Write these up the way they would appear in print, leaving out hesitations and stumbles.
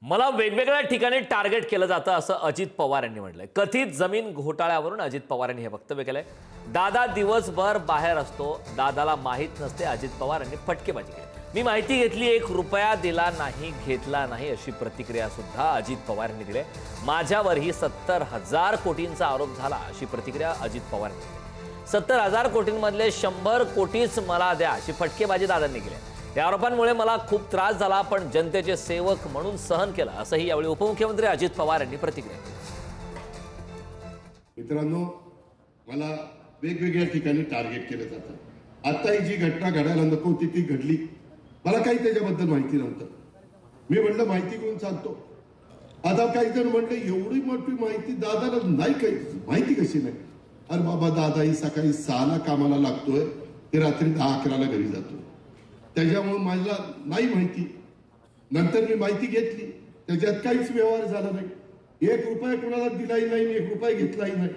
मला वेगवेगळ्या ठिकाणी टार्गेट केलं जातं असं अजित पवार यांनी म्हटलंय। कथित जमीन घोटाळ्यावरून अजित पवार यांनी हे वक्तव्य केलंय। दादा दिवसभर बाहेर असतो, दादाला माहित नसते, अजित पवार यांनी फटकेबाजी केली। मी माहिती घेतली, 1 रुपया दिला नाही, घेतला नाही अशी प्रतिक्रिया सुद्धा अजित पवार यांनी दिली। माझ्यावरही 70,000 कोटींचा आरोप झाला अशी प्रतिक्रिया अजित पवार यांनी दिली। 70,000 कोटींमधले 100 कोटीच मला द्या अशी फटकेबाजी दादांनी केली। या आरोपांमुळे मला खूप त्रास झाला, पण जनतेचे सेवक म्हणून सहन केला असंही यावेळी उपमुख्यमंत्री अजित पवार यांनी प्रतिक्रिया दिली। मित्रांनो, मला वेगवेगळ्या ठिकाणी टार्गेट केलं जातं। आता ही जी घटना घडायला नको होती ती घडली। मला काही त्याच्याबद्दल माहिती नव्हतं। मी म्हणलं माहिती घेऊन सांगतो। आता काही जण म्हणले एवढी मोठी माहिती दादाला नाही, काही माहिती कशी नाही? अरे बाबा, दादा ही सकाळी 6ला कामाला लागतोय, ते रात्री 10-11ला घरी जातो, त्याच्यामुळे मला नाही माहिती। नंतर मी माहिती घेतली, त्याच्यात काहीच व्यवहार झाला नाही। 1 रुपया कुणाला दिलाही नाही, 1 रुपया घेतलाही नाही।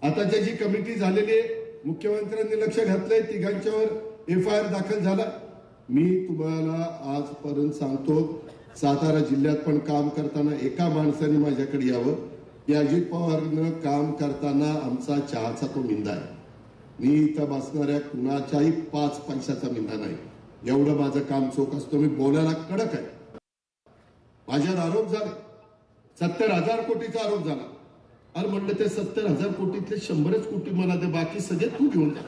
आता त्याची कमिटी झालेली आहे, मुख्यमंत्र्यांनी लक्ष घातलंय, तिघांच्यावर FIR दाखल झाला। मी तुम्हाला आजपर्यंत सांगतो, सातारा जिल्ह्यात पण काम करताना एका माणसाने माझ्याकडे यावं की अजित पवारनं काम करताना आमचा चहाचा तो मिंदा आहे, मी इथं बसणाऱ्या कुणाच्याही 5 पैशाचा मिंदा नाही, एवढं माझं काम चोख असतो। मी बोलायला कडक आहे। माझ्यावर आरोप झाले, 70,000 कोटीचा आरोप झाला। अरे म्हणलं, ते 70,000 कोटीतले 100च कोटी मला दे, बाकी सगळे तू घेऊन जा।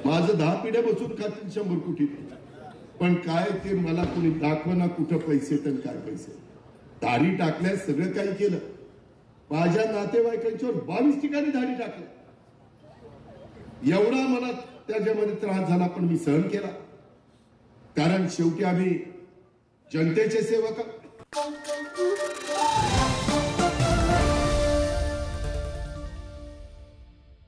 माझं 10 पिढ्या बसून खातील 100 कोटी, पण काय ते मला कुणी दाखवना कुठं पैसे तर काय पैसे। दाढी टाकल्या, सगळं काही केलं। माझ्या नातेवाईकांच्यावर 22 ठिकाणी दाढी टाकल्या। एवढा मला त्याच्यामध्ये त्रास झाला, पण मी सहन केला, कारण शेवटी आम्ही जनतेचे सेवक आहोत।